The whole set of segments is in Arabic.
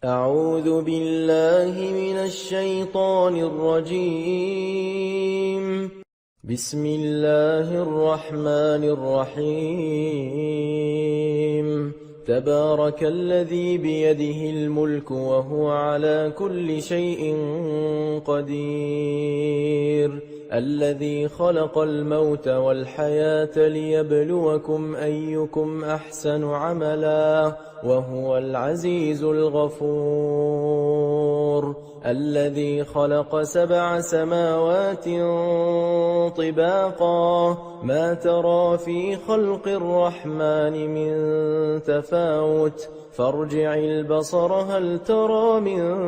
أعوذ بالله من الشيطان الرجيم. بسم الله الرحمن الرحيم. تبارك الذي بيده الملك وهو على كل شيء قدير. الذي خلق الموت والحياة ليبلوكم أيكم أحسن عملا وهو العزيز الغفور. الذي خلق 7 سماوات طباقا ما ترى في خلق الرحمن من تفاوت فارجع البصر هل ترى من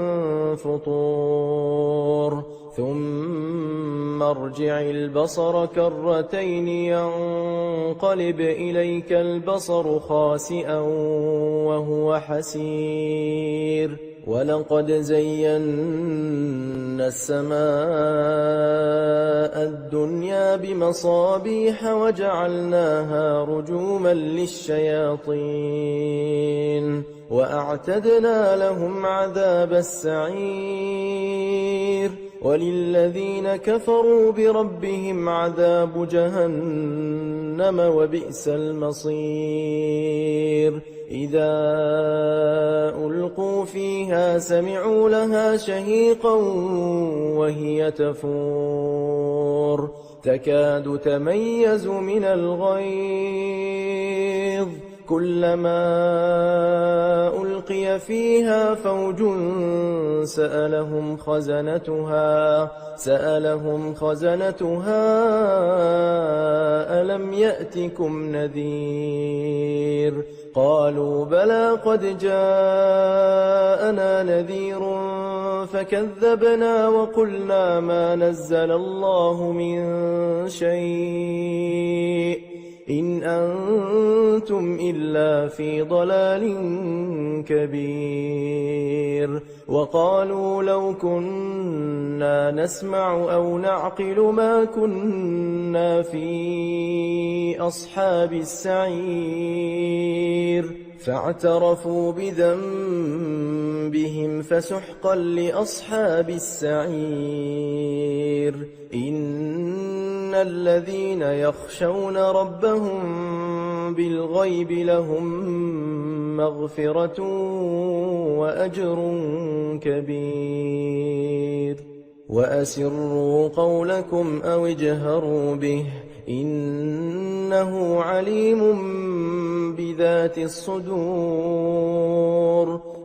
فطور ثم ارجع البصر كرتين ينقلب إليك البصر خاسئا وهو حسير. ولقد زينا السماء الدنيا بمصابيح وجعلناها رجوما للشياطين وأعتدنا لهم عذاب السعير. وللذين كفروا بربهم عذاب جهنم وبئس المصير. إذا ألقوا فيها سمعوا لها شهيقا وهي تفور تكاد تميز من الغيظ كلما ألقي فيها فوج سألهم خزنتها ألم يأتكم نذير قالوا بلى قد جاءنا نذير فكذبنا وقلنا ما نزل الله من شيء إن أنتم إلا في ضلال كبير. وقالوا لو كنا نسمع أو نعقل ما كنا في أصحاب السعير فاعترفوا بذنبهم فسحقا لأصحاب السعير. إن الذين يخشون ربهم بالغيب لهم مغفرة وأجر كبير. وأسروا قولكم أو اجهروا به إنه عليم بذات الصدور.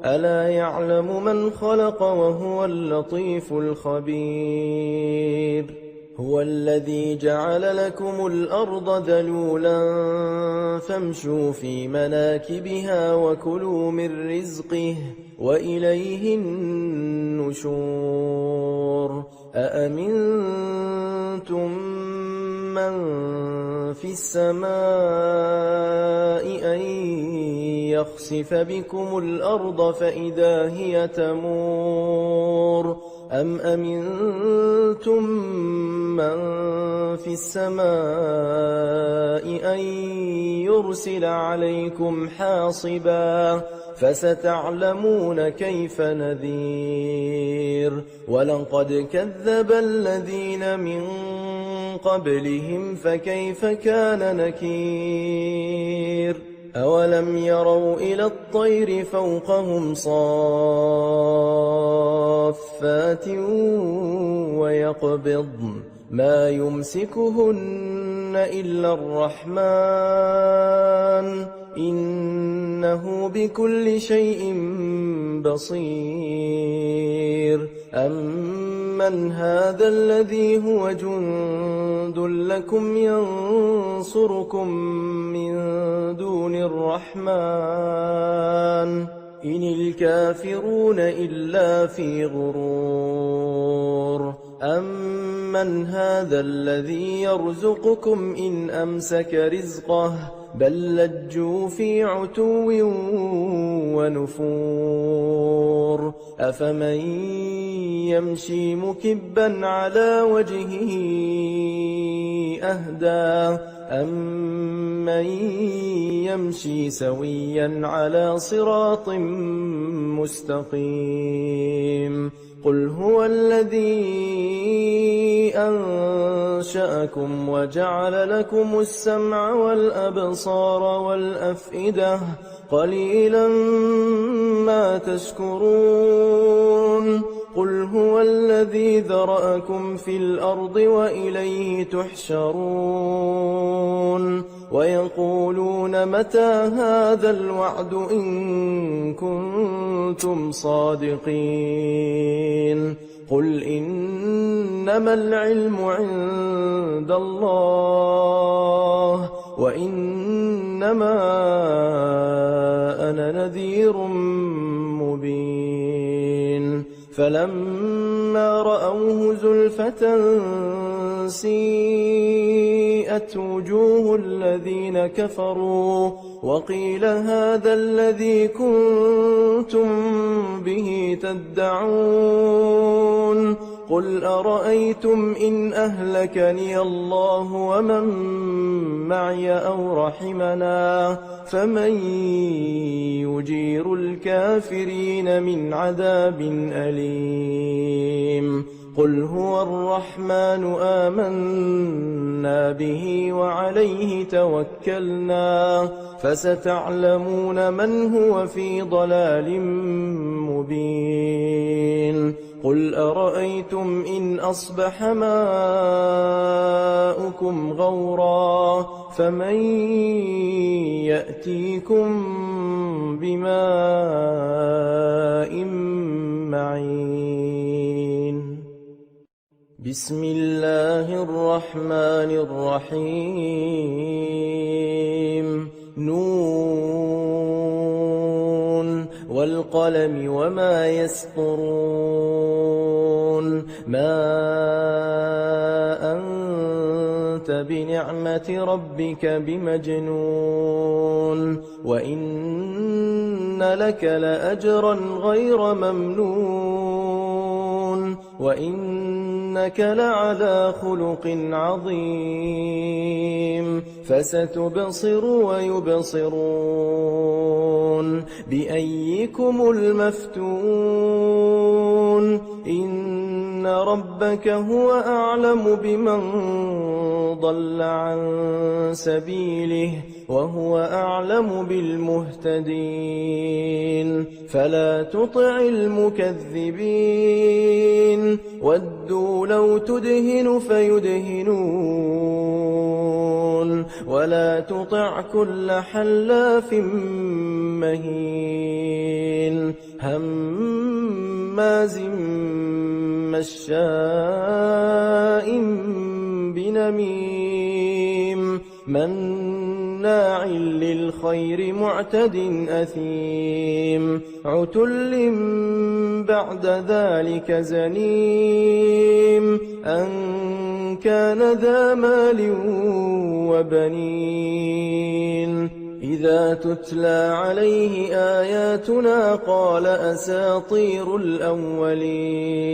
ألا يعلم من خلق وهو اللطيف الخبير. هو الذي جعل لكم الأرض ذلولا فامشوا في مناكبها وكلوا من رزقه وإليه النشور. أأمنتم من في السماء أن يخسف بكم الأرض فإذا هي تمور أم أمنتم من في السماء أن يرسل عليكم حاصبا فستعلمون كيف نذير. ولقد كذب الذين من قبلهم فكيف كان نكير. أولم يروا إلى الطير فوقهم صافات ويقبضن ما يمسكهن إلا الرحمن إنه بكل شيء بصير. أمن هذا الذي هو جند لكم ينصركم من دون الرحمن إن الكافرون إلا في غرور. أمن هذا الذي يرزقكم إن أمسك رزقه بل لجوا في عتو ونفور. أفمن يمشي مكبا على وجهه أهدى أَمَّن يَمْشِي سَوِيًّا عَلَى صِرَاطٍ مُّسْتَقِيمٍ قُلْ هُوَ الَّذِي أَنشَأَكُمْ وَجَعَلَ لَكُمُ السَّمْعَ وَالْأَبْصَارَ وَالْأَفْئِدَةَ قَلِيلًا مَّا تَشْكُرُونَ قُلْ هُوَ الَّذِي ذَرَأَكُمْ فِي الْأَرْضِ وَإِلَيْهِ تُحْشَرُونَ وَيَقُولُونَ مَتَىٰ هَٰذَا الْوَعْدُ إِن كُنتُمْ صَادِقِينَ قُلْ إِنَّمَا الْعِلْمُ عِندَ اللَّهِ وَإِنَّمَا أَنَا نَذِيرٌ مُّبِينٌ فَلَمَّا رَأَوْهُ زُلْفَةً سِيئَتْ وُجُوهُ الَّذِينَ كَفَرُوا وَقِيلَ هَٰذَا الَّذِي كُنتُم بِهِ تَدَّعُونَ قُلْ أَرَأَيْتُمْ إِنْ أَهْلَكَنِيَ اللَّهُ وَمَن مَّعِيَ أَوْ رَحِمَنَا فَمَن يُجِيرُ الْكَافِرِينَ مِنْ عَذَابٍ أَلِيمٍ قُلْ هُوَ الرَّحْمَٰنُ آمَنَّا بِهِ وَعَلَيْهِ تَوَكَّلْنَا فَسَتَعْلَمُونَ مَنْ هُوَ فِي ضَلَالٍ مُّبِينٍ قُلْ أَرَأَيْتُمْ إِنْ أَصْبَحَ مَاؤُكُمْ غَوْرًا فَمَن يَأْتِيكُم بِمَاءٍ مَّعِينٍ بِسْمِ اللَّهِ الرَّحْمَٰنِ الرَّحِيمِ نون وَالْقَلَمِ وَمَا يَسْطُرُونَ مَا أَنتَ بِنِعْمَةِ رَبِّكَ بِمَجْنُونٍ وَإِنَّ لَكَ لَأَجْرًا غَيْرَ مَمْنُونٍ وَإِنَّكَ لَعَلَىٰ خُلُقٍ عَظِيمٍ فَسَتُبْصِرُ وَيُبْصِرُونَ بِأَييِّكُمُ الْمَفْتُونُ إِنَّ رَبَّكَ هُوَ أَعْلَمُ بِمَن ضَلَّ عَن سَبِيلِهِ وَهُوَ أَعْلَمُ بِالْمُهْتَدِينَ فَلَا تُطِعِ الْمُكَذِّبِينَ وَدُّوا لَوْ تُدْهِنُ فَيُدْهِنُونَ وَلَا تُطِعْ كُلَّ حَلَّافٍ مَّهِينٍ هَمَّازٍ مَّشَّاءٍ بِنَمِيمٍ مَّنَّاعٍ لِّلْخَيْرِ مُعْتَدٍ أَثِيمٍ عُتُلٍّ بَعْدَ ذَٰلِكَ زَنِيمٍ أَن كَانَ ذَا مَالٍ وَبَنِينَ إِذَا تُتْلَىٰ عَلَيْهِ آيَاتُنَا قَالَ أَسَاطِيرُ الْأَوَّلِينَ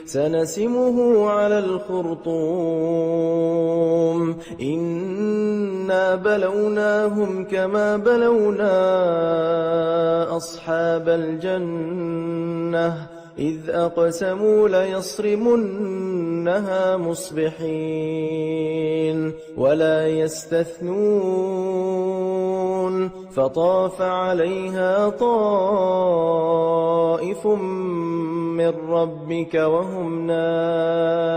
سَنَسِمُهُ عَلَى الْخُرْطُومِ إِنَّا بَلَوْنَاهُمْ كَمَا بَلَوْنَا أَصْحَابَ الْجَنَّةِ إِذْ أَقْسَمُوا لَيَصْرِمُنَّهَا مُصْبِحِينَ وَلَا يَسْتَثْنُونَ فَطَافَ عَلَيْهَا طَائِفٌ مِّن رَّبِّكَ وَهُمْ نَائِمُونَ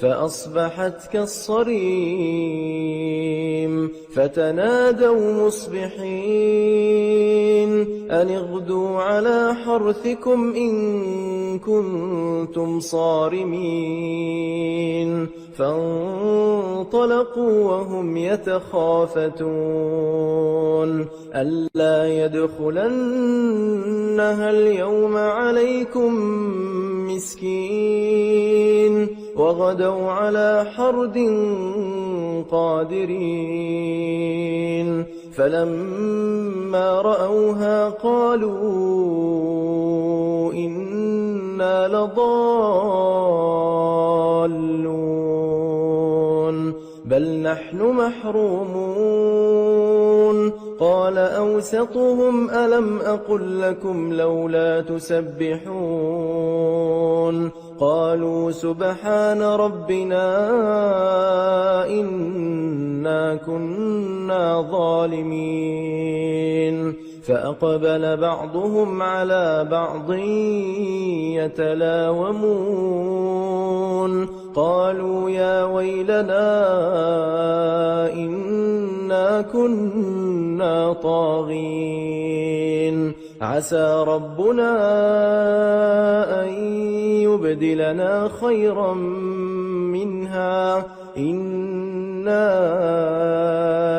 فَأَصْبَحَتْ كَالصَّرِيمِ فَتَنَادَوْا مُصْبِحِينَ أَنِ اغْدُوا عَلَىٰ حَرْثِكُمْ إِن كُنتُمْ صَارِمِينَ فَانطَلَقُوا وَهُمْ يَتَخَافَتُونَ أَلَّا يَدْخُلَنَّهَا الْيَوْمَ عَلَيْكُم مِّسْكِينٌ وَغَدَوْا عَلَىٰ حَرْدٍ قَادِرِينَ فَلَمَّا رَأَوْهَا قَالُوا إِنَّا لَضَالُّونَ بل نحن محرومون قال أوسطهم ألم أقل لكم لولا تسبحون قالوا سبحان ربنا إنا كنا ظالمين فأقبل بعضهم على بعض يتلاومون قالوا يا ويلنا إنا كنا طاغين عسى ربنا أن يبدلنا خيرا منها إنا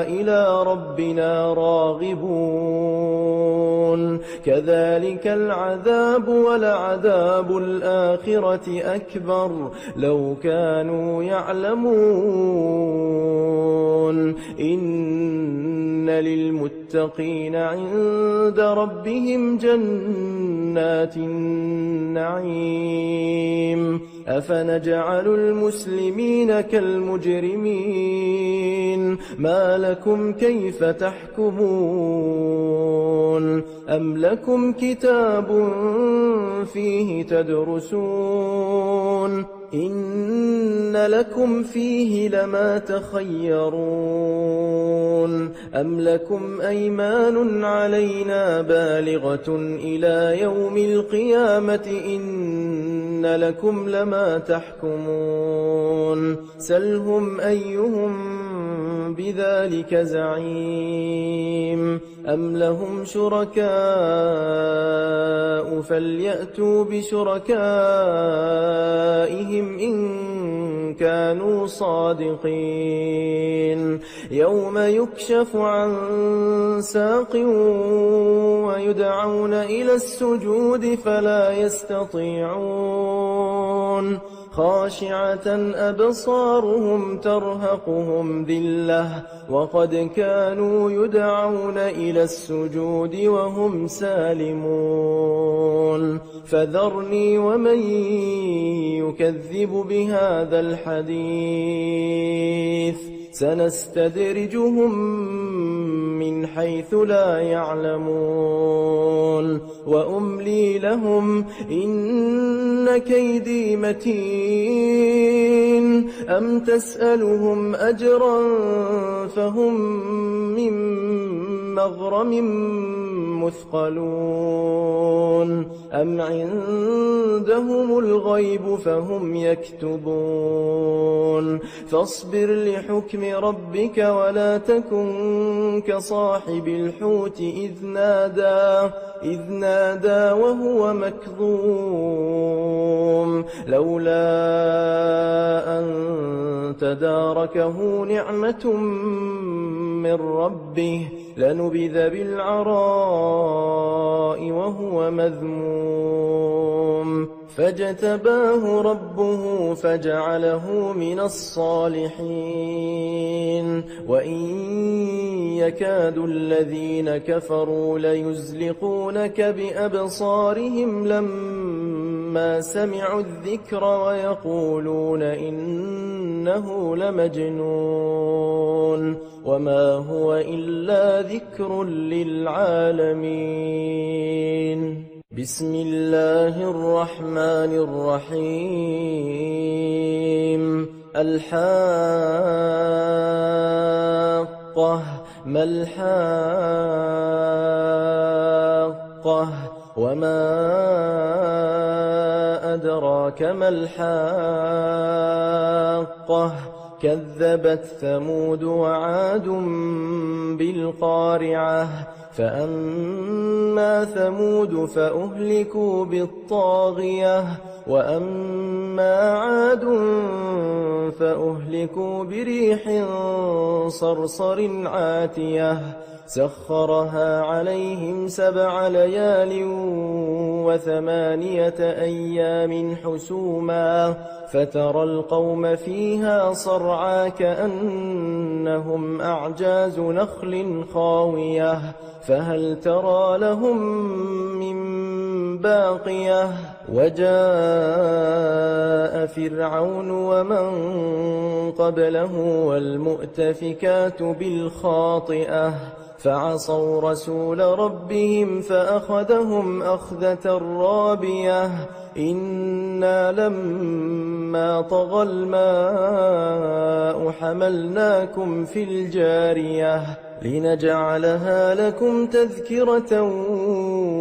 إلى ربنا راغبون كذلك العذاب ولعذاب الآخرة أكبر لو كانوا يعلمون إن للمتقين عند ربهم جنات النعيم أفنجعل المسلمين كالمجرمين ما لكم كيف تحكمون أم لكم كتاب فيه تدرسون إن لكم فيه لما تخيرون أم لكم أيمان علينا بالغة إلى يوم القيامة إن لكم لما تحكمون سلهم أيهم بذلك زعيم أم لهم شركاء فليأتوا بشركائهم إن كانوا صادقين يوم يكشف عن ساق ويدعون إلى السجود فلا يستطيعون خاشعة أبصارهم ترهقهم ذلة وقد كانوا يدعون إلى السجود وهم سالمون فذرني ومن يكذب بهذا الحديث سنستدرجهم من حيث لا يعلمون وأملي لهم إن كيدي متين أم تسألهم أجرا فهم من مغرم مثقلون أم عندهم الغيب فهم يكتبون فاصبر لحكم ربك ولا تكن كصاحب الحوت إذ نادى وهو مكظوم لولا أن تداركه نعمة من ربه لنبذ بالعراء وهو مذموم فاجتباه ربه فجعله من الصالحين وإن يكاد الذين كفروا ليزلقونك بأبصارهم لما سمعوا الذكر ويقولون إنه لمجنون وما هو إلا ذكر للعالمين بسم الله الرحمن الرحيم الحاقة ما الحاقة وما أدراك ما الحاقة كذبت ثمود وعاد بالقارعة فأما ثمود فأهلكوا بالطاغية وأما عاد فأهلكوا بريح صرصر عاتية سخرها عليهم 7 ليال و8 أيام حسوما فترى القوم فيها صرعى كأنهم أعجاز نخل خاوية فهل ترى لهم من باقية وجاء فرعون ومن قبله والمؤتفكات بالخاطئة فعصوا رسول ربهم فأخذهم أخذة رابية إنا لما طغى الماء حملناكم في الجارية لنجعلها لكم تذكرة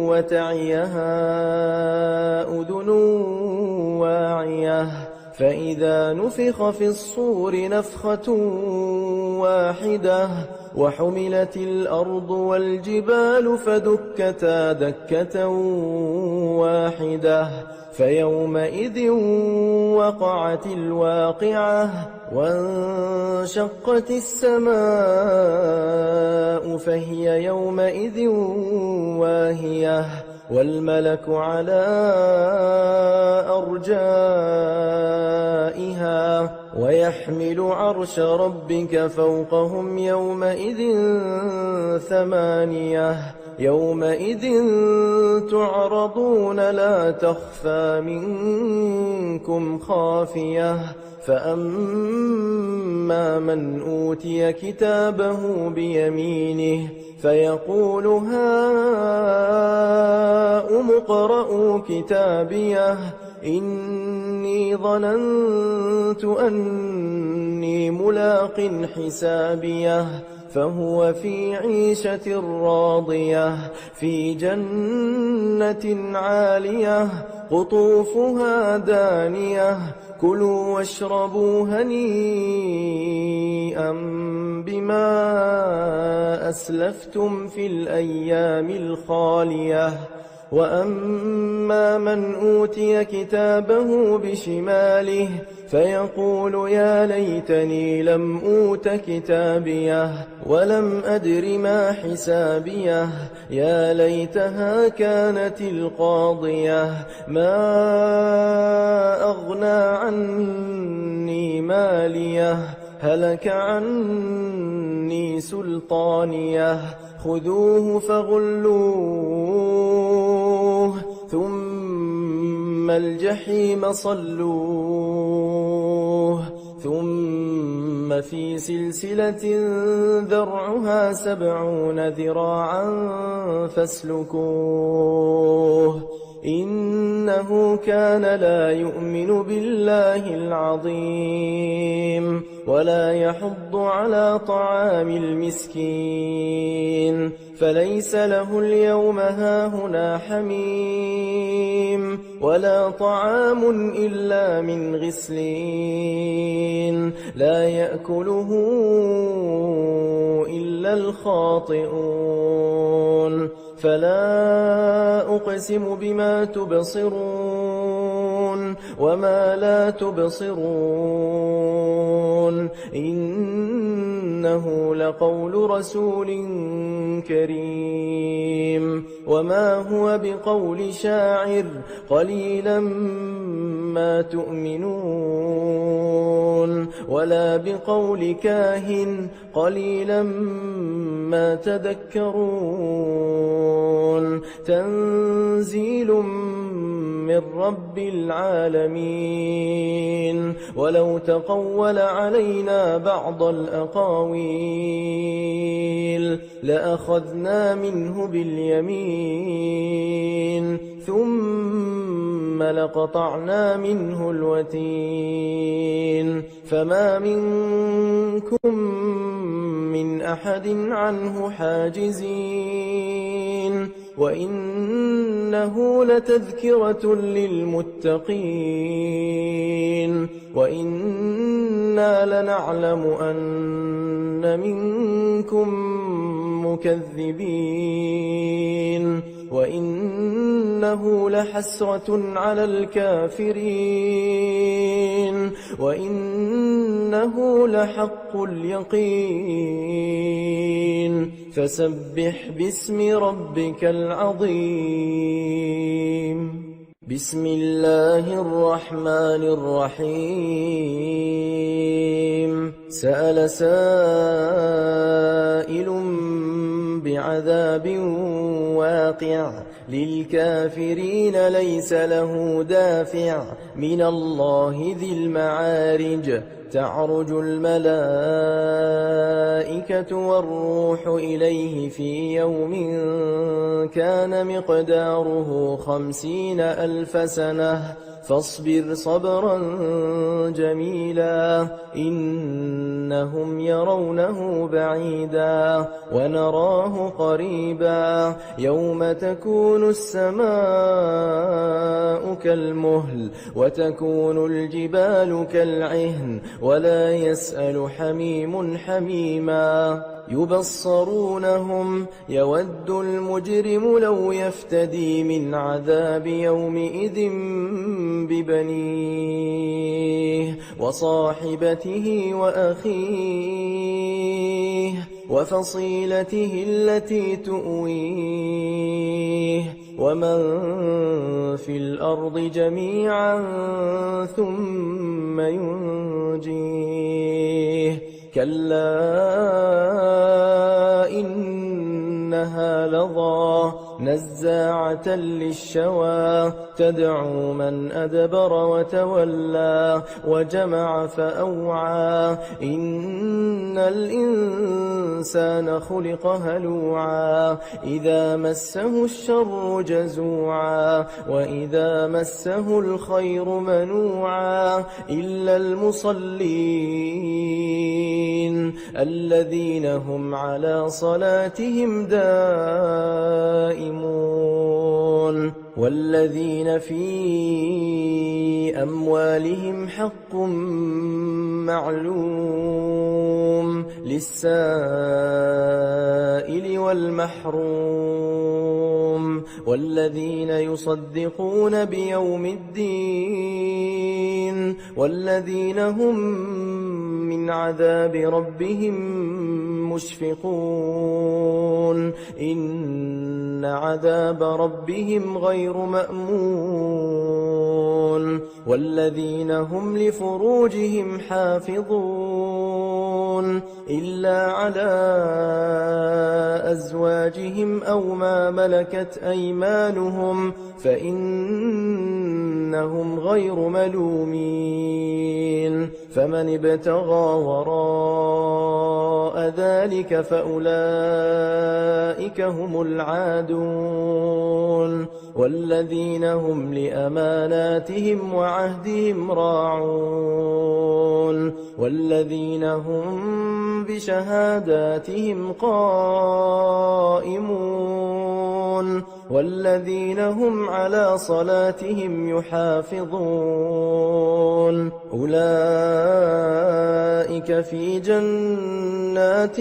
وتعيها أذن واعية فإذا نفخ في الصور نفخة واحدة وحملت الأرض والجبال فدكتا دكة واحدة فيومئذ وقعت الواقعة وانشقت السماء فهي يومئذ واهية والملك على أرجائها ويحمل عرش ربك فوقهم يومئذ ثمانية يومئذ تعرضون لا تخفى منكم خافية فأما من أوتي كتابه بيمينه فيقول هاؤم اقرءوا كتابيه إني ظننت أني ملاق حسابيه فهو في عيشة راضية في جنة عالية قطوفها دانية كلوا واشربوا هنيئا بما أسلفتم في الأيام الخالية وأما من أوتي كتابه بشماله فيقول يا ليتني لم أوت كتابيه ولم أدر ما حسابيه يا ليتها كانت القاضية ما أغنى عني ماليه هلك عني سلطانيه خذوه فغلوه ثم الجحيم صلوه ثم في سلسلة ذرعها 70 ذراعا فاسلكوه إنه كان لا يؤمن بالله العظيم ولا يحض على طعام المسكين فليس له اليوم هاهنا حميم ولا طعام إلا من غسلين لا يأكله إلا الخاطئون فلا أقسم بما تبصرون وما لا تبصرون إنه لقول رسول كريم وما هو بقول شاعر قليلا ما تؤمنون ولا بقول كاهن قليلا ما تذكرون تنزيل من رب العالمين ولو تقول علينا بعض الأقاويل لأخذنا منه باليمين ثم لقطعنا منه الوتين فما منكم من أحد عنه حاجزين وإنه لتذكرة للمتقين وإنا لنعلم أن منكم مكذبين وإنه لحسرة على الكافرين وإنه لحق اليقين فسبح باسم ربك العظيم بسم الله الرحمن الرحيم سأل سائل بعذاب واقع للكافرين ليس له دافع من الله ذي المعارج تعرج الملائكة والروح إليه في يوم كان مقداره 50,000 سنة فاصبر صبرا جميلا إنهم يرونه بعيدا ونراه قريبا يوم تكون السماء كالمهل وتكون الجبال كالعهن ولا يسأل حميم حميما يبصرونهم يود المجرم لو يفتدي من عذاب يومئذ ببنيه وصاحبته وأخيه وفصيلته التي تؤويه ومن في الأرض جميعا ثم ينجيه كلا إنها لظى نزاعة للشوى تدعو من أدبر وتولى وجمع فأوعى إن الإنسان خلق هلوعا إذا مسه الشر جزوعا وإذا مسه الخير منوعا إلا المصلين الذين هم على صلاتهم دائمون والذين في أموالهم حق معلوم للسائل والمحروم والذين يصدقون بيوم الدين والذين هم من عذاب ربهم مشفقون إن عذاب ربهم غير مأمون والذين هم لفروجهم حافظون إلا على أزواجهم أو ما ملكت أيمانهم فإنهم غير ملومين فمن ابتغى وراء ذلك فأولئك هم العادون والذين هم لأماناتهم وعهدهم راعون والذين هم بشهاداتهم قائمون والذين هم على صلاتهم يحافظون أولئك في جنات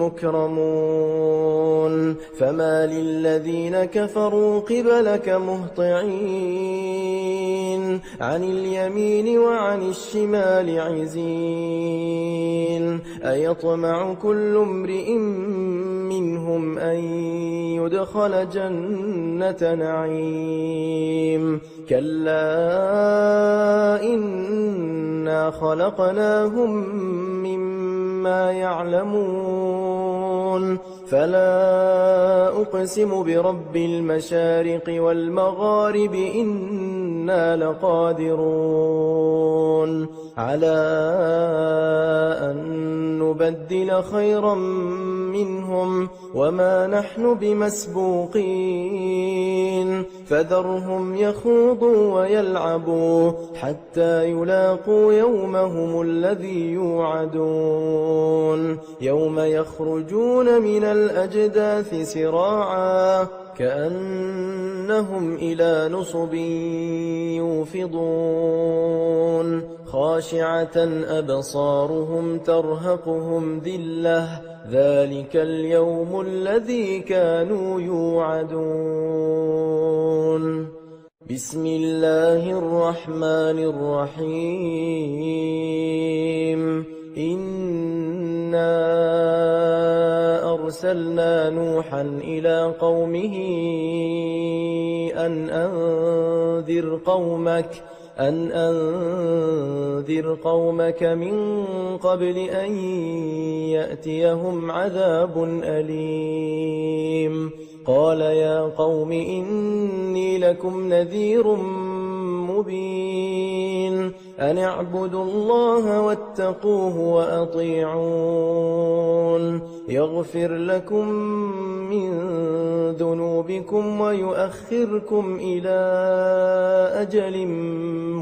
مكرمون فما للذين كفروا قبلك مهطعين عن اليمين وعن الشمال عزين أيطمع كل امرئ منهم أن يدخل جنة نعيم كلا إنا خلقناهم مما يعلمون فلا أقسم برب المشارق والمغارب إنا لقادرون على أن نبدل خيرا منهم وما نحن بمسبوقين فذرهم يخوضوا ويلعبوا حتى يلاقوا يومهم الذي يوعدون يوم يخرجون من الأجداث سراعا كأنهم إلى نصب يوفضون خاشعة أبصارهم ترهقهم ذلة ذلك اليوم الذي كانوا يوعدون بسم الله الرحمن الرحيم إنا أرسلنا نوحا إلى قومه أن أنذر قومك من قبل أن يأتيهم عذاب أليم. قال يا قوم إني لكم نذير مبين أن اعبدوا الله واتقوه وأطيعون يغفر لكم من ذنوبكم ويؤخركم إلى أجل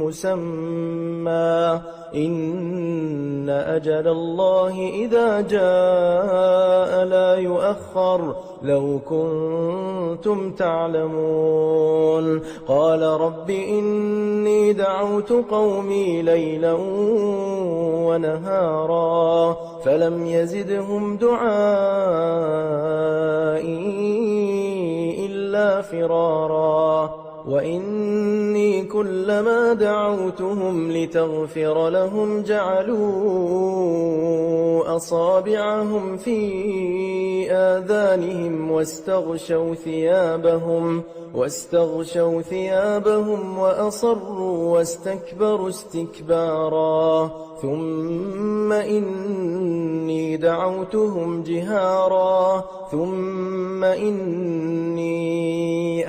مسمى إن أجل الله إذا جاء لا يؤخر لو كنتم تعلمون. قال رب إني دعوت قومي ليلا ونهارا فلم يزدهم دعائي إلا فرارا وإني كلما دعوتهم لتغفر لهم جعلوا أصابعهم في آذانهم واستغشوا ثيابهم وأصروا واستكبروا استكبارا ثم إني دعوتهم جهارا ثم إني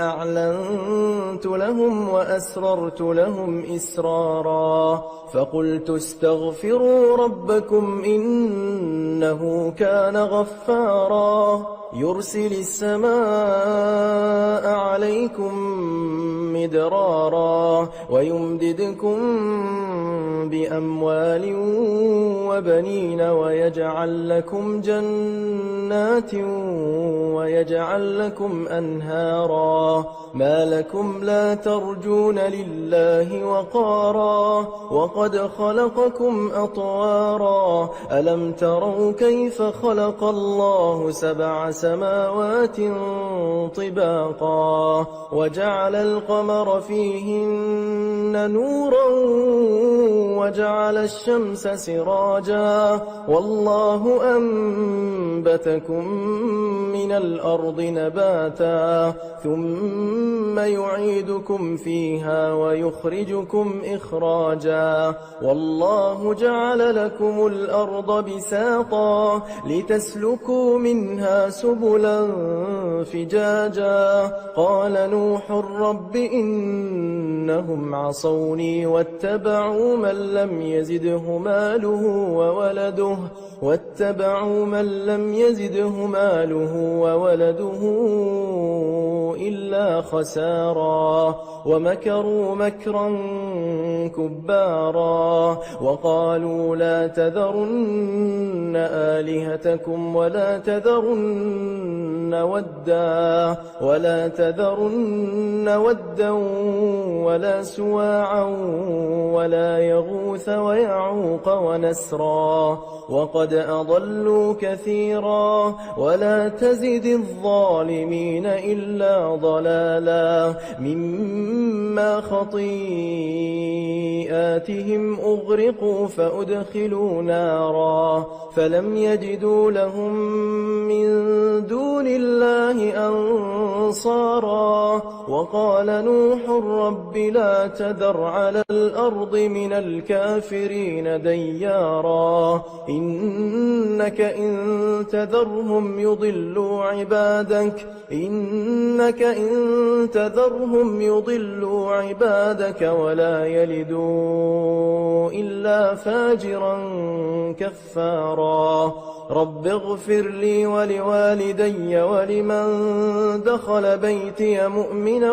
أعلنت لهم وأسررت لهم إسرارا فقلت استغفروا ربكم إنه كان غفارا يرسل السماء عليكم مدرارا ويمددكم بأموال وبنين ويجعل لكم جنات ويجعل لكم أنهارا ما لكم لا ترجون لله وقارا وقد خلقكم أطوارا ألم تروا كيف خلق الله 7 سماوات طباقا وجعل القمر فيهن نورا وجعل الشمس سراجا والله أنبتكم من الأرض نباتا ثم يعيدكم فيها ويخرجكم إخراجا والله جعل لكم الأرض بساطا لتسلكوا منها سبلا فجاجا قال نوح رب إنهم عصوني واتبعوا من لم يزده ماله وولده إلا خسارا ومكروا مكرا كبارا وقالوا لا تذرن آلهتكم ولا تذرن ودا ولا سواعا ولا يغوث ويعوق ونسرا وقد أضلوا كثيرا ولا تزد الظالمين إلا ضلالا مما خطيئاتهم أغرقوا فأدخلوا نارا فلم يجدوا لهم من دون الله أنصارا وقال نوح رب لا تذر على الأرض من الكافرين ديارا إنك إن تذرهم يضلوا عبادك ولا يلدوا إلا فاجرا كفارا رب اغفر لي ولوالدي ولمن دخل بيتي مؤمنا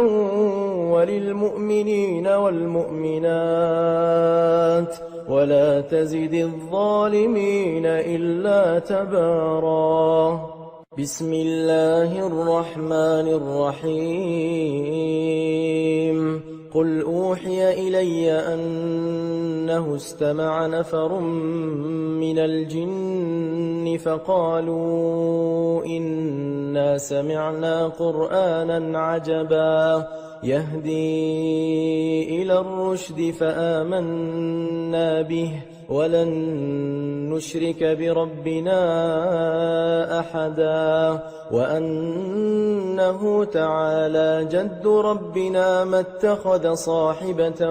وللمؤمنين والمؤمنات ولا تزد الظالمين إلا تبارا بسم الله الرحمن الرحيم قل أوحي إلي أنه استمع نفر من الجن فقالوا إنا سمعنا قرآنا عجبا يهدي إلى الرشد فآمنا به ولن نشرك بربنا أحدا وأنه تعالى جد ربنا ما اتخذ صاحبة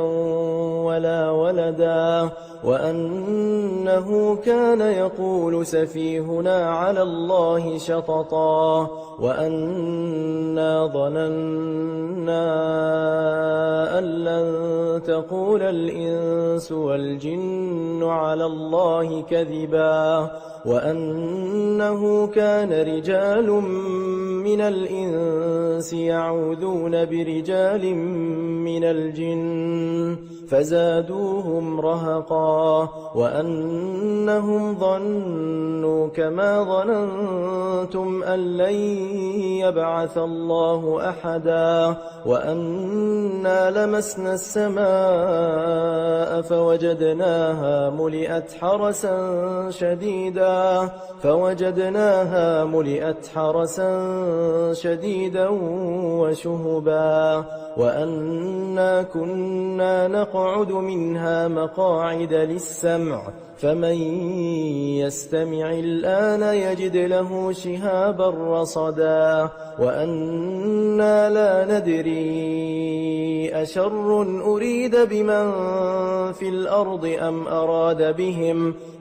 ولا ولدا وأنه كان يقول سفيهنا على الله شططا وأنا ظننا أن لن تقول الإنس والجن على الله كذبا وأنه كان رجال من الإنس يعوذون برجال من الجن فزادوهم رهقا وأنهم ظنوا كما ظننتم أن لن يبعث الله أحدا وأنا لمسنا السماء فوجدناها ملئت حرسا شديدا وشهبا وأنا كنا نقعد منها مقاعد للسمع فمن يستمع الآن يجد له شهابا رصدا وأنا لا ندري أشر أريد بمن في الأرض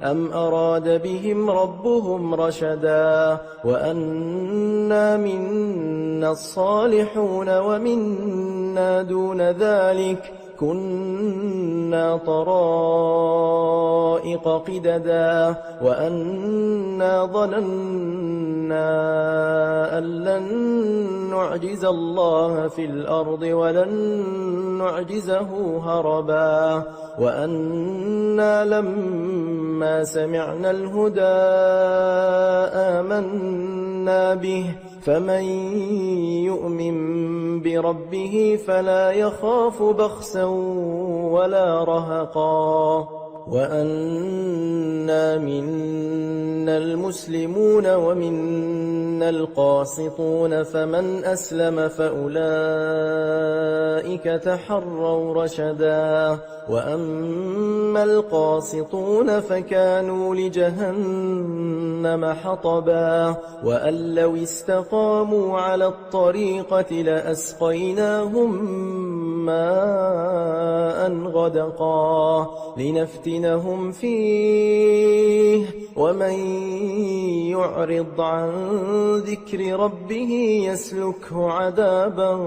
أم أراد بهم ربهم رشدا وأنا منا الصالحون ومنا دون ذلك كنا طرائق قددا وأنا ظننا أن لن نعجز الله في الأرض ولن نعجزه هربا وأنا لما سمعنا الهدى آمنا به فمن يؤمن بربه فلا يخاف بخسا ولا رهقا وأنا منا المسلمون ومنا القاسطون فمن أسلم فأولئك تحروا رشدا وأما القاسطون فكانوا لجهنم حطبا وأن لو استقاموا على الطريقة لأسقيناهم ماء غدقا لنفتنهم فيه ومن يعرض عن ذكر ربه يسلكه عذابا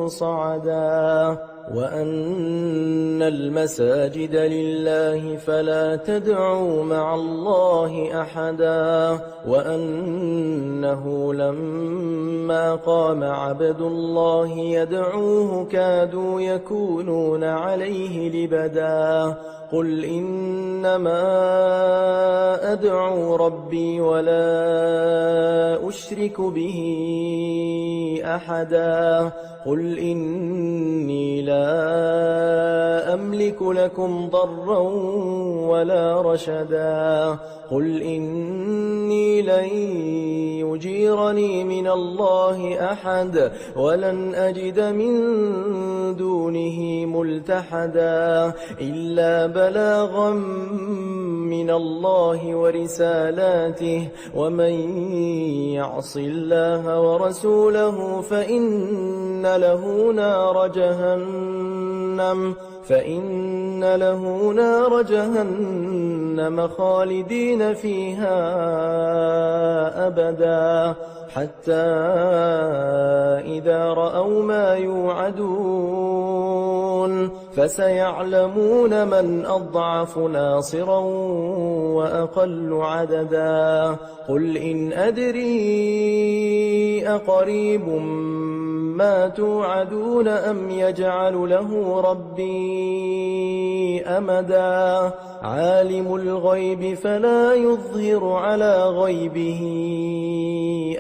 صعدا وأن المساجد لله فلا تدعوا مع الله أحدا وأنه لما قام عبد الله يدعوه كادوا يكونون عليه لبدا قل إنما أدعو ربي ولا أشرك به أحدا قل إني لا أملك لكم ضرا ولا رشدا قل إني لن يجيرني من الله أحد ولن أجد من دونه ملتحدا إلا بلاغا من الله ورسالاته ومن يعص الله ورسوله فإن له نار جهنم خالدين فيها أبدا حتى إذا رأوا ما يوعدون فسيعلمون من أضعف ناصرا وأقل عددا قل إن أدري أقريب ما توعدون أم يجعل له ربي أمدا عالم الغيب فلا يظهر على غيبه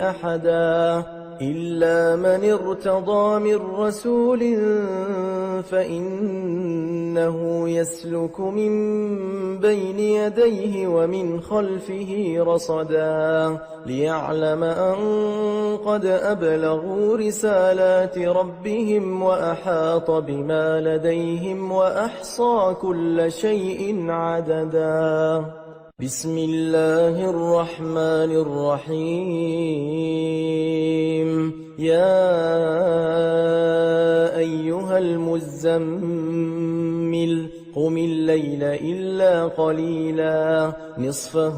أحدا إلا من ارتضى من رسول فإنه يسلك من بين يديه ومن خلفه رصدا ليعلم أن قد أبلغوا رسالات ربهم وأحاط بما لديهم وأحصى كل شيء عددا. بسم الله الرحمن الرحيم. يا أيها المزمل قم الليل إلا قليلا نصفه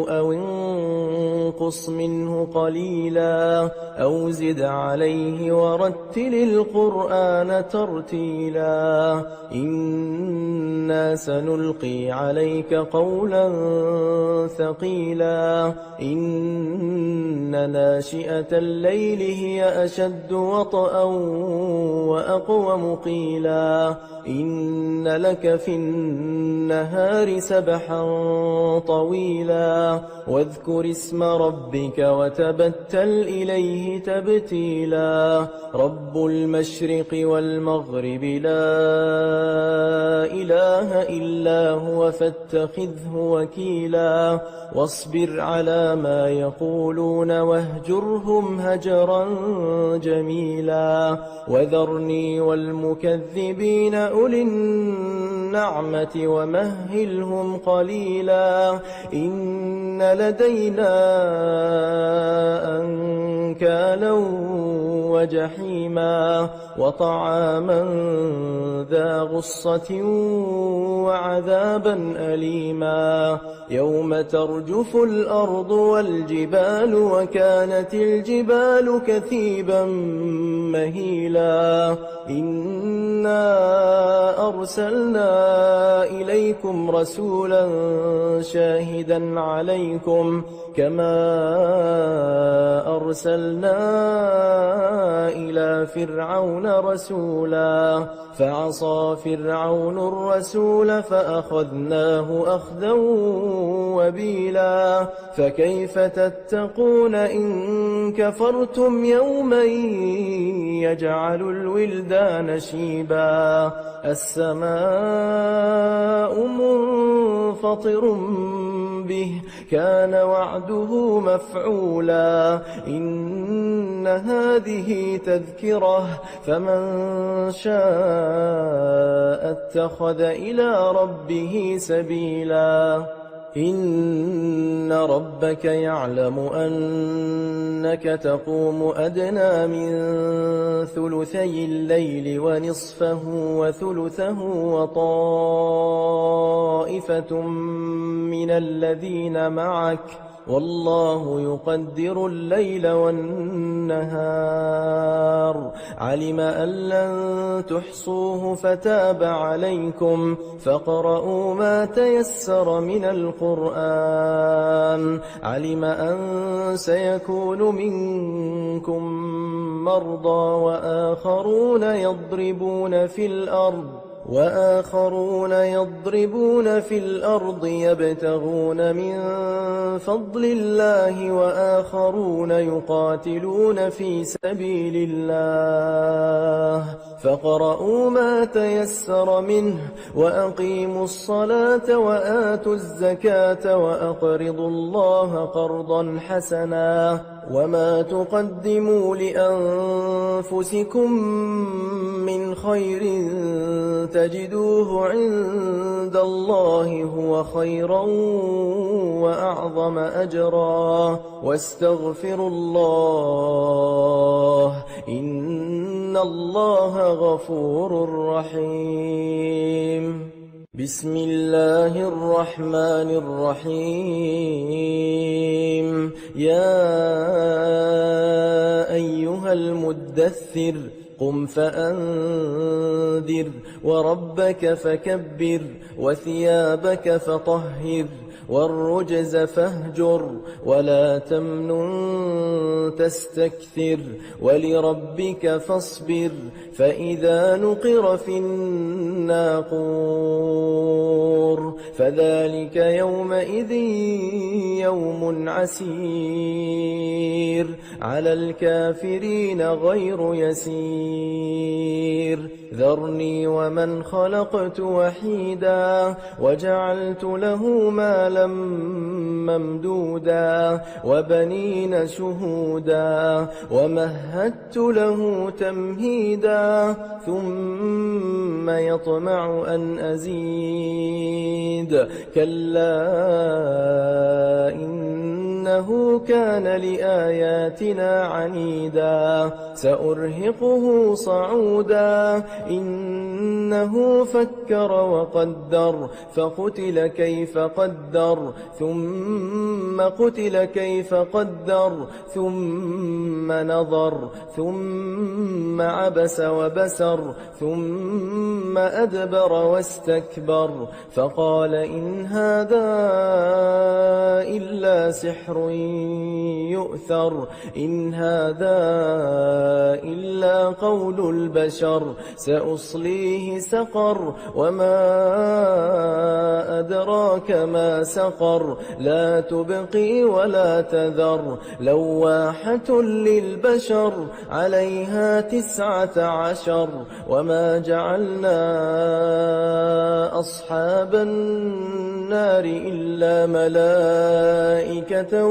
أو انقص منه قليلا أو زد عليه ورتل القرآن ترتيلا إنا سنلقي عليك قولا ثقيلا إن ناشئة الليل هي أشد وطئا وأقوم قيلا إن لك في النهار سبحا طويلا واذكر اسم ربك وتبتل إليه تبتيلا رب المشرق والمغرب لا إله إلا هو فاتخذه وكيلا واصبر على ما يقولون واهجرهم هجرا جميلا وذرني والمكذبين أولي النعمة ومهلهم قليلا إن لدينا أنكالا وجحيما وطعاما ذا غصة وعذابا أليما يوم ترجف الأرض والجبال وكانت الجبال كثيبا مهيلا إنا أرسلنا إليكم رسولا شاهدا عليكم كما أرسلنا إلى فرعون رسولا فعصى فرعون الرسول فأخذناه أخذا وبيلا فكيف تتقون إن كفرتم يوما يجعل الولدان شيبا السماء منفطر به كان وعده مفعولا إن هذه تذكرة فمن شاء اتخذ إلى ربه سبيلا إن ربك يعلم أنك تقوم أدنى من ثلثي الليل ونصفه وثلثه وطائفة من الذين معك والله يقدر الليل والنهار علم أن لن تحصوه فتاب عليكم فاقرؤوا ما تيسر من القرآن علم أن سيكون منكم مرضى وآخرون يضربون في الأرض يبتغون من فضل الله وآخرون يقاتلون في سبيل الله فاقرؤوا ما تيسر منه وأقيموا الصلاة وآتوا الزكاة وأقرضوا الله قرضا حسنا وما تقدموا لأنفسكم من خير تجدوه عند الله هو خيرا وأعظم أجرا واستغفروا الله إن الله غفور رحيم بسم الله الرحمن الرحيم يا أيها المدثر قم فأنذر وربك فكبر وثيابك فطهر والرجز فاهجر ولا تمنن تستكثر ولربك فاصبر فإذا نقر في الناقور فذلك يومئذ يوم عسير على الكافرين غير يسير ذرني ومن خلقت وحيدا وجعلت له مالا ممدودا وبنين شهودا ومهدت له تمهيدا ثم يطمع أن أزيد كلا إنه كان لآياتنا عنيدا سأرهقه صعودا إنه فكر وقدر فقتل كيف قدر ثم قتل كيف قدر ثم نظر ثم عبس وبسر ثم أدبر واستكبر فقال إن هذا إلا سحر يؤثر إن هذا إلا قول البشر سأصليه سقر وما أدراك ما سقر لا تبقي ولا تذر لواحة للبشر عليها 19 وما جعلنا أصحاب النار إلا ملائكة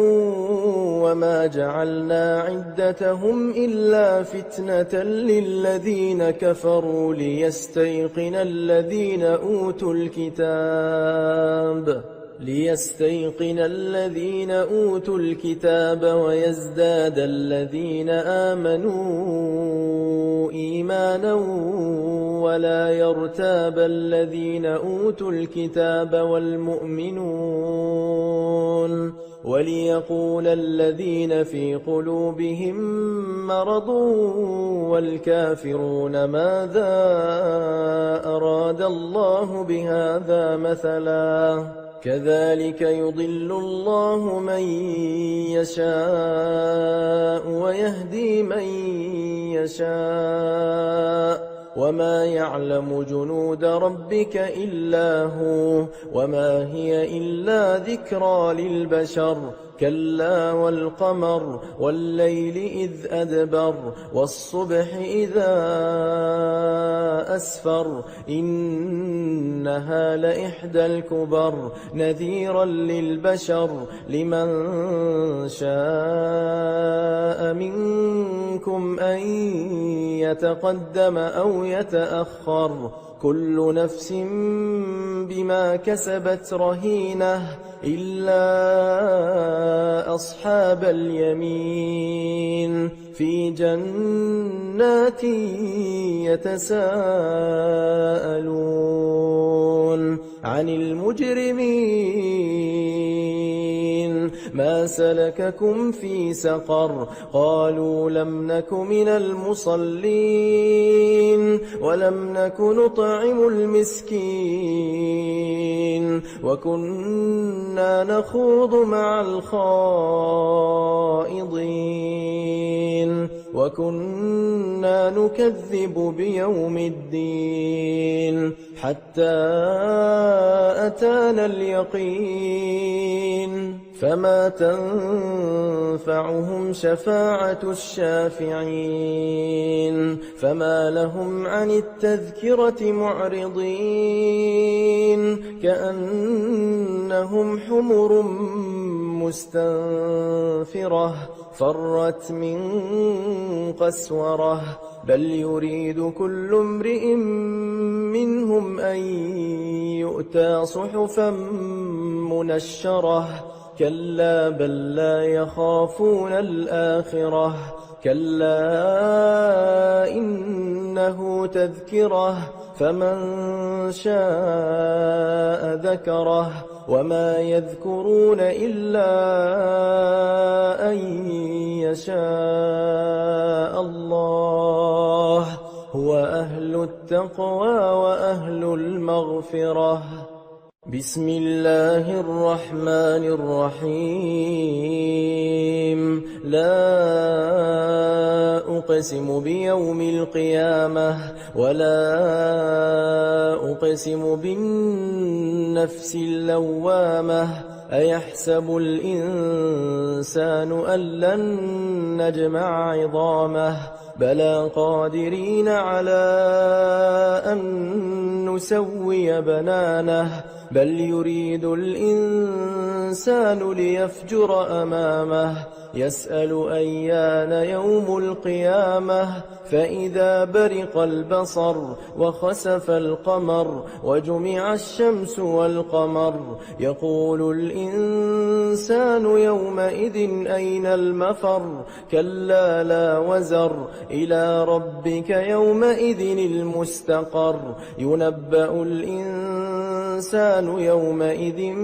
وما جعلنا عدتهم إلا فتنة للذين كفروا ليستيقن الذين أوتوا الكتاب ويزداد الذين آمنوا إيمانا ولا يرتاب الذين أوتوا الكتاب والمؤمنون وليقول الذين في قلوبهم مرض والكافرون ماذا أراد الله بهذا مثلا كذلك يضل الله من يشاء ويهدي من يشاء وما يعلم جنود ربك إلا هو وما هي إلا ذكرى للبشر كلا والقمر والليل إذ أدبر والصبح إذا أسفر إنها لإحدى الكبر نذيرا للبشر لمن شاء منكم أن يتقدم أو يتأخر كل نفس بما كسبت رهينة إلا أصحاب اليمين في جنات يتساءلون عن المجرمين ما سلككم في سقر قالوا لم نك من المصلين ولم نك نطعم المسكين وكنا نخوض مع الخائضين وكنا نكذب بيوم الدين حتى أتانا اليقين فما تنفعهم شفاعة الشافعين فما لهم عن التذكرة معرضين كأنهم حمر مستنفرة فرت من قسورة بل يريد كل امرئ منهم أن يؤتى صحفا منشرة كلا بل لا يخافون الآخرة كلا إنه تذكرة فمن شاء ذكره وما يذكرون إلا أن يشاء الله هو أهل التقوى وأهل المغفرة بسم الله الرحمن الرحيم لا أقسم بيوم القيامة ولا أقسم بالنفس اللوامة أيحسب الإنسان أن لن نجمع عظامه بلى قادرين على أن نسوي بنانه بل يريد الإنسان ليفجر أمامه يسأل أيان يوم القيامة فإذا برق البصر وخسف القمر وجمع الشمس والقمر يقول الإنسان يومئذ أين المفر كلا لا وزر إلى ربك يومئذ المستقر ينبأ الإنسان يومئذ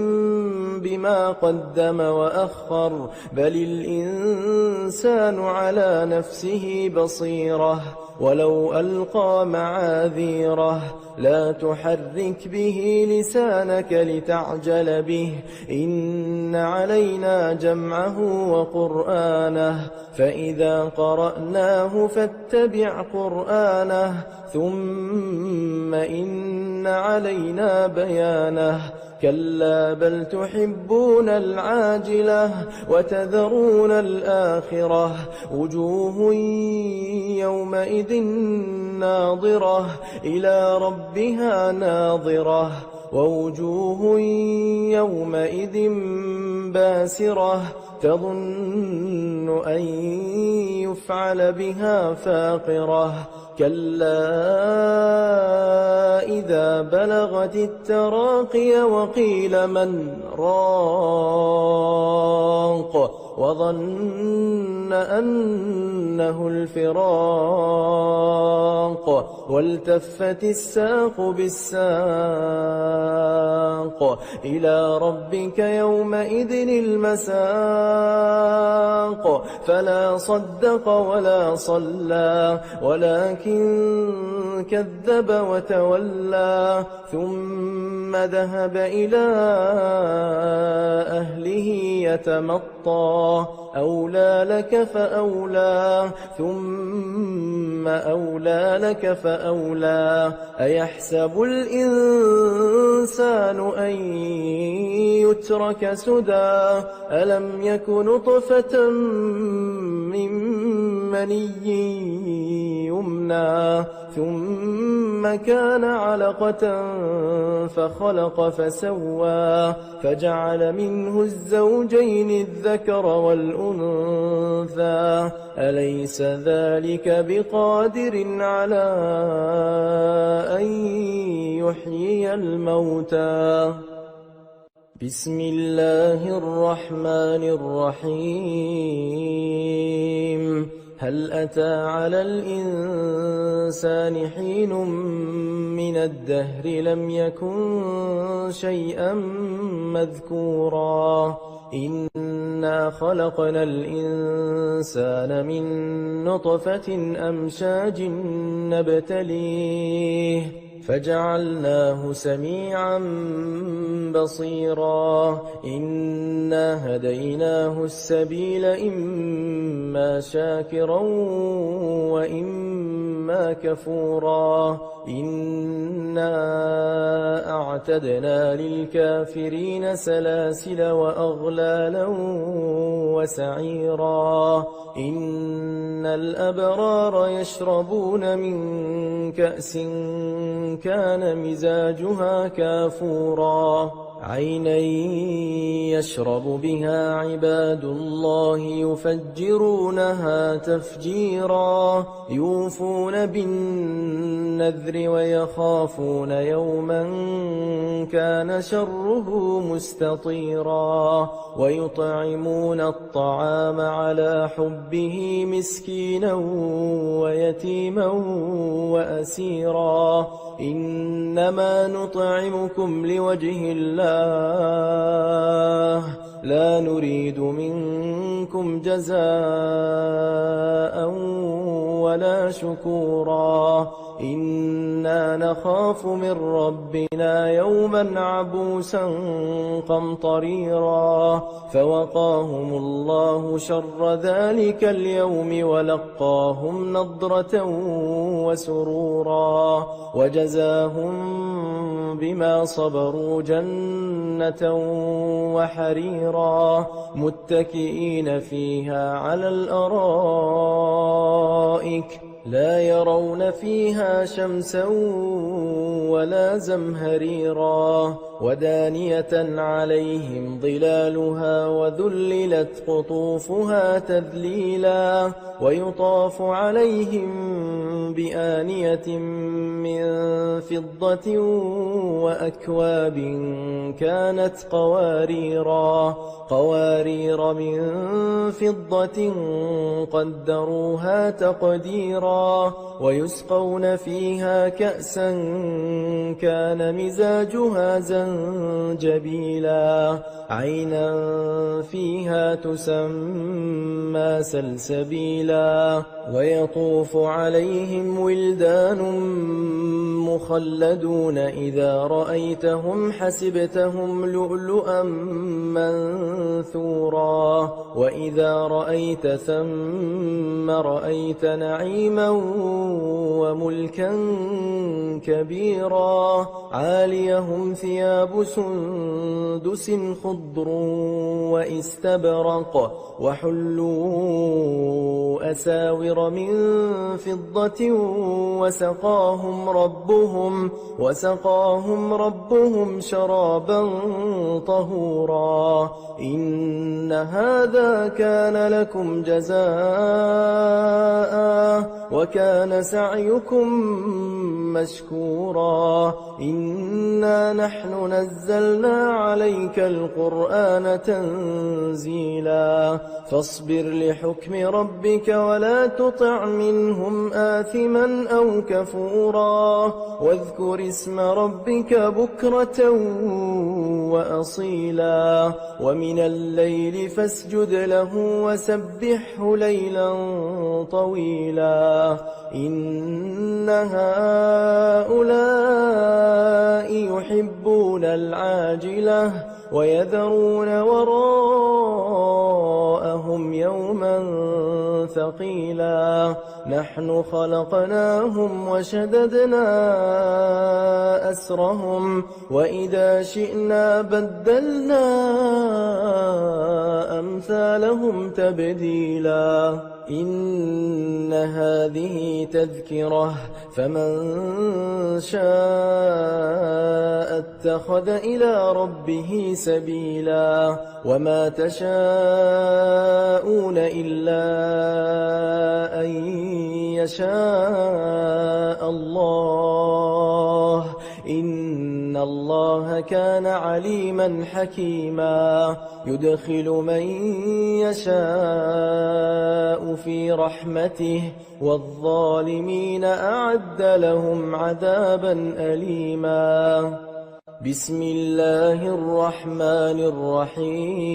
بما قدم وأخر بل الإنسان على نفسه بصيرة ولو ألقى معاذيره لا تحرك به لسانك لتعجل به إن علينا جمعه وقرآنه فإذا قرأناه فاتبع قرآنه ثم إن علينا بيانه كلا بل تحبون العاجلة وتذرون الآخرة وجوه يومئذ ناظرة إلى ربها ناظرة ووجوه يومئذ باسرة تظن أن يفعل بها فاقرة كلا إذا بلغت التراقي وقيل من راق وظن أنه الفراق والتفت الساق بالساق إلى ربك يومئذ المساق فلا صدق ولا صلى ولكن كذب وتولى ثم ذهب إلى أهله يتمطى أولى لك فأولى ثم أولى لك فأولى أيحسب الإنسان أن يترك سدى ألم يك نطفة من مني يمنى ثم كان علقة فخلق فسوى فجعل منه الزوجين الذكر والأنثى أليس ذلك بقادر على أن يحيي الموتى بسم الله الرحمن الرحيم هل أتى على الإنسان حين من الدهر لم يكن شيئا مذكورا إنا خلقنا الإنسان من نطفة أمشاج نبتليه فجعلناه سميعا بصيرا إنا هديناه السبيل إما شاكرا وإما كفورا إنا أعتدنا للكافرين سلاسل وأغلالا وسعيرا إن الأبرار يشربون من كأس كان مزاجها كافورا عينا يشرب بها عباد الله يفجرونها تفجيرا يوفون بالنذر ويخافون يوما كان شره مستطيرا ويطعمون الطعام على حبه مسكينا ويتيما وأسيرا إنما نطعمكم لوجه الله لا نريد منكم جزاء ولا شكورا إنا نخاف من ربنا يوما عبوسا قمطريرا فوقاهم الله شر ذلك اليوم ولقاهم نضرة وسرورا وجزاهم بما صبروا جنة وحريرا متكئين فيها على الأرائك لا يرون فيها شمسا ولا زمهريرا ودانية عليهم ظلالها وذللت قطوفها تذليلا ويطاف عليهم بآنية من فضة وأكواب كانت قوارير من فضة قدروها تقديرا ويسقون فيها كأسا كان مزاجها زنجبيلا عينا فيها تسمى سلسبيلا ويطوف عليهم ولدان مخلدون إذا رأيتهم حسبتهم لؤلؤا منثورا وإذا رأيت ثم رأيت نعيما وملكا كبيرا عاليهم ثياب سندس خضر وإستبرق وحلوا أساور من فضة وسقاهم ربهم شرابا طهورا إن هذا كان لكم جزاء وكان سعيكم مشكورا إنا نحن نزلنا عليك القرآن تنزيلا فاصبر لحكم ربك ولا تطع منهم آثما أو كفورا واذكر اسم ربك بكرة وأصيلا ومن الليل فاسجد له وسبحه ليلا طويلا إن هؤلاء يحبون العاجلة ويذرون وراءهم يوما ثقيلا نحن خلقناهم وشددنا أسرهم وإذا شئنا بدلنا أمثالهم تبديلا إن هذه تذكرة فمن شاء اتخذ إلى ربه سبيلا وما تشاءون إلا أن يشاء الله إن الله كان عليما حكيما يدخل من يشاء في رحمته والظالمين أعد لهم عذابا أليما بسم الله الرحمن الرحيم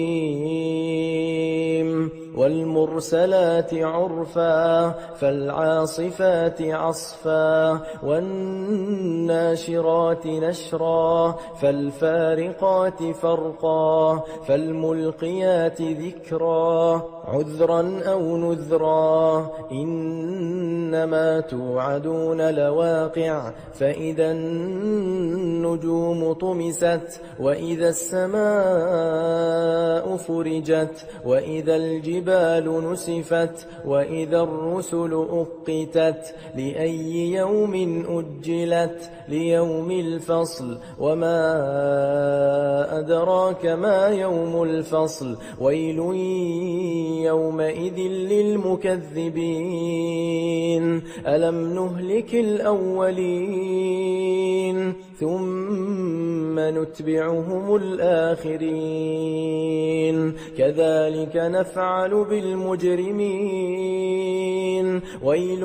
والمرسلات عرفا فالعاصفات عصفا والناشرات نشرا فالفارقات فرقا فالملقيات ذكرا عذرا أو نذرا إنما توعدون لواقع فإذا النجوم طمست وإذا السماء فرجت وإذا الجبال نسفت وإذا الرسل أقتت لأي يوم أجلت ليوم الفصل وما أدراك ما يوم الفصل ويل يومئذ للمكذبين ألم نهلك الأولين ثم نتبعهم الآخرين كذلك نفعل بالمجرمين ويل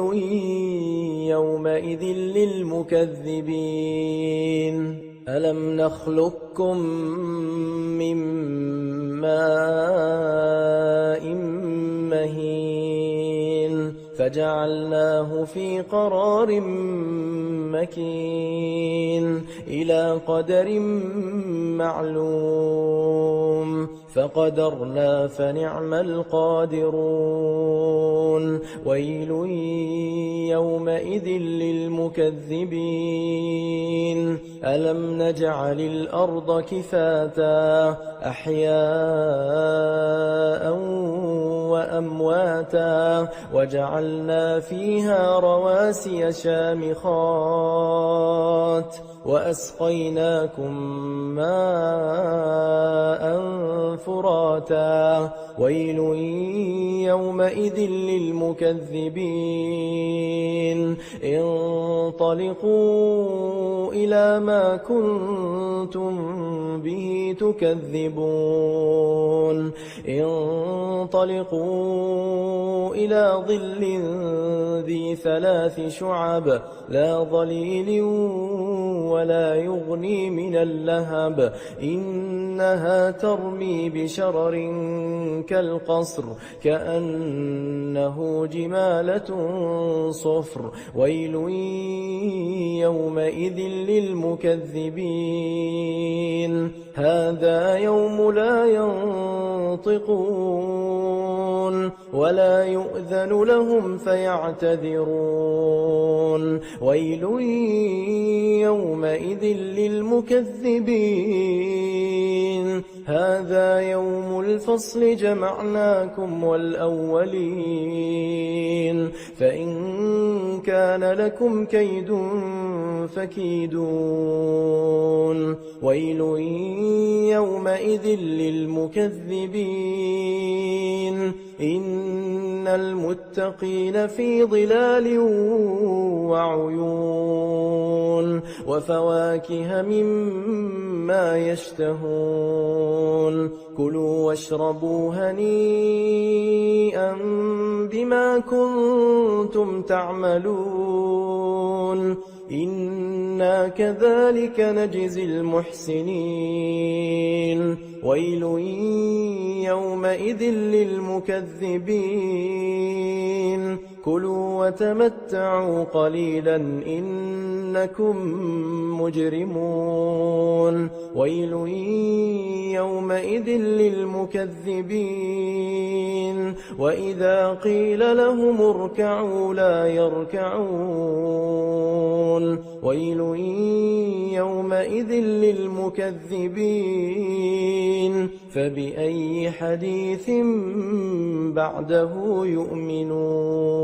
يومئذ للمكذبين ألم نخلقكم من ماء مهين فجعلناه في قرار مكين إلى قدر معلوم فقدرنا فنعم القادرون ويل يومئذ للمكذبين ألم نجعل الأرض كفاتا أحياء وأمواتا وجعلنا فيها رواسي شامخات وأسقيناكم ماء فراتا ويل يومئذ للمكذبين انطلقوا إلى ما كنتم به تكذبون انطلقوا إلى ظل ذي 3 شعب لا ظليل ولا يغني من اللهب إنها ترمي بشرر كالقصر كأنه جمالة صفر ويل يومئذ للمكذبين هذا يوم لا ينطقون ولا يؤذن لهم فيعتذرون ويل يومئذ للمكذبين هذا يوم الفصل جمعناكم والأولين فإن كان لكم كيد فكيدون ويل يومئذ للمكذبين إن المتقين في ظلال وعيون وفواكه مما يشتهون كلوا واشربوا هنيئا بما كنتم تعملون إنا كذلك نجزي المحسنين ويل يومئذ للمكذبين كلوا وتمتعوا قليلا إنكم مجرمون ويل يومئذ للمكذبين وإذا قيل لهم اركعوا لا يركعون ويل يومئذ للمكذبين فبأي حديث بعده يؤمنون